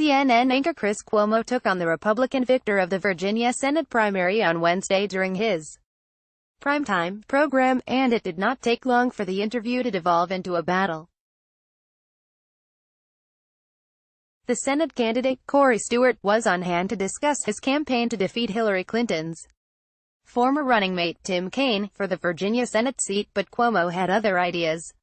CNN anchor Chris Cuomo took on the Republican victor of the Virginia Senate primary on Wednesday during his primetime program, and it did not take long for the interview to devolve into a battle. The Senate candidate, Corey Stewart, was on hand to discuss his campaign to defeat Hillary Clinton's former running mate, Tim Kaine, for the Virginia Senate seat, but Cuomo had other ideas.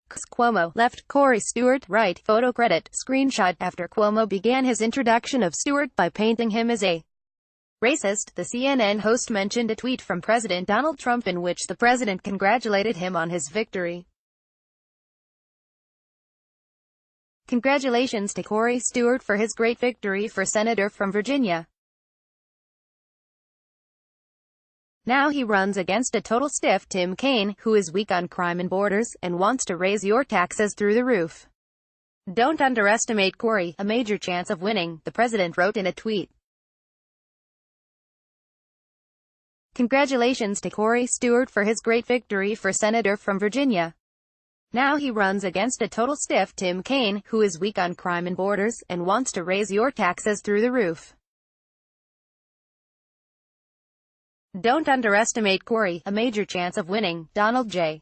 Chris Cuomo left Corey Stewart right photo credit screenshot after Cuomo began his introduction of Stewart by painting him as a racist. The CNN host mentioned a tweet from President Donald Trump in which the president congratulated him on his victory. Congratulations to Corey Stewart for his great victory for senator from Virginia. Now he runs against a total stiff Tim Kaine, who is weak on crime and borders, and wants to raise your taxes through the roof. Don't underestimate Corey, a major chance of winning, the president wrote in a tweet. Congratulations to Corey Stewart for his great victory for senator from Virginia. Now he runs against a total stiff Tim Kaine, who is weak on crime and borders, and wants to raise your taxes through the roof. Don't underestimate Corey, a major chance of winning, Donald J.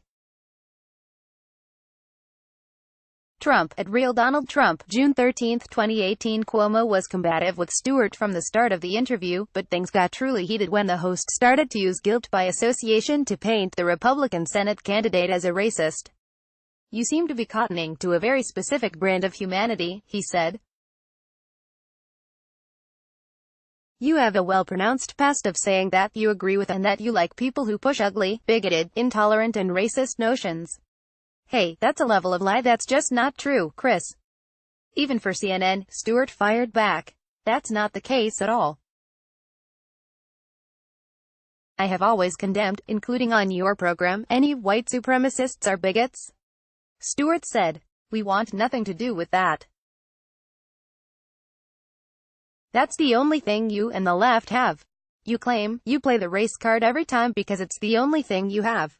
Trump, at Real Donald Trump, June 13, 2018. Cuomo was combative with Stewart from the start of the interview, but things got truly heated when the host started to use guilt by association to paint the Republican Senate candidate as a racist. You seem to be cottoning to a very specific brand of humanity, he said. You have a well-pronounced past of saying that you agree with and that you like people who push ugly, bigoted, intolerant and racist notions. Hey, that's a level of lie that's just not true, Chris. Even for CNN, Stewart fired back. That's not the case at all. I have always condemned, including on your program, any white supremacists are bigots. Stewart said. We want nothing to do with that. That's the only thing you and the left have. You claim you play the race card every time because it's the only thing you have.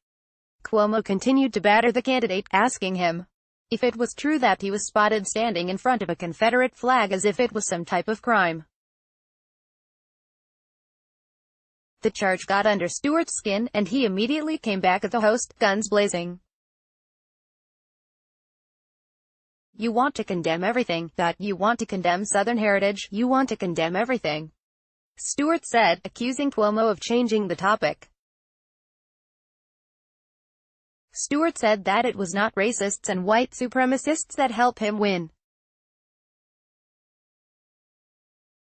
Cuomo continued to batter the candidate, asking him if it was true that he was spotted standing in front of a Confederate flag as if it was some type of crime. The charge got under Stewart's skin, and he immediately came back at the host, guns blazing. You want to condemn everything, you want to condemn Southern heritage, you want to condemn everything, Stewart said, accusing Cuomo of changing the topic. Stewart said that it was not racists and white supremacists that help him win.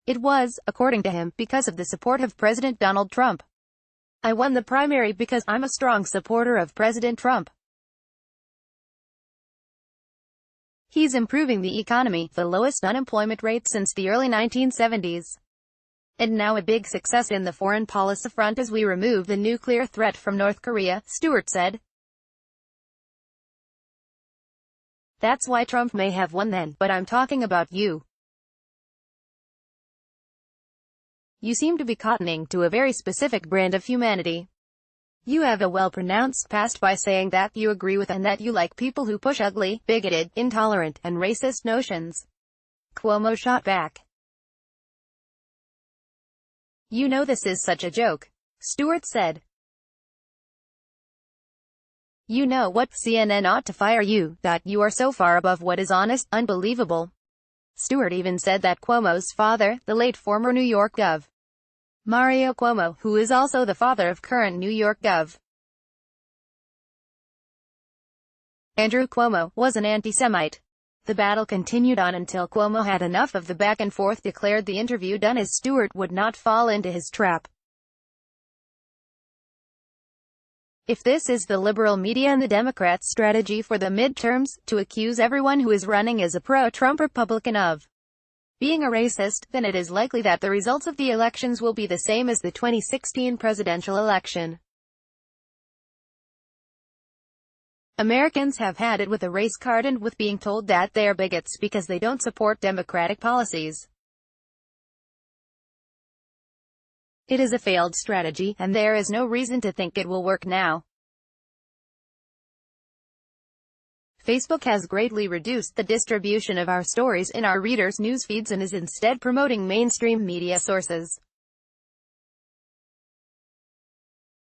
It was, according to him, because of the support of President Donald Trump. I won the primary because I'm a strong supporter of President Trump. He's improving the economy, the lowest unemployment rate since the early 1970s. And now a big success in the foreign policy front as we remove the nuclear threat from North Korea, Stewart said. That's why Trump may have won then, but I'm talking about you. You seem to be cottoning to a very specific brand of humanity. You have a well-pronounced past by saying that you agree with and that you like people who push ugly, bigoted, intolerant, and racist notions. Cuomo shot back. You know this is such a joke, Stewart said. You know what, CNN ought to fire you, you are so far above what is honest, unbelievable. Stewart even said that Cuomo's father, the late former New York Gov. Mario Cuomo, who is also the father of current New York Gov. Andrew Cuomo, was an anti-Semite. The battle continued on until Cuomo had enough of the back and forth, declared the interview done as Stewart would not fall into his trap. If this is the liberal media and the Democrats' strategy for the midterms, to accuse everyone who is running as a pro-Trump Republican of being a racist, then it is likely that the results of the elections will be the same as the 2016 presidential election. Americans have had it with a race card and with being told that they are bigots because they don't support Democratic policies. It is a failed strategy, and there is no reason to think it will work now. Facebook has greatly reduced the distribution of our stories in our readers' news feeds and is instead promoting mainstream media sources.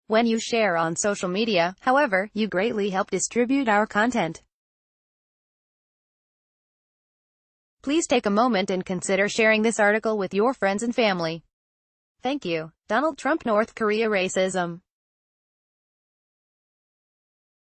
When you share on social media, however, you greatly help distribute our content. Please take a moment and consider sharing this article with your friends and family. Thank you. Donald Trump, North Korea racism.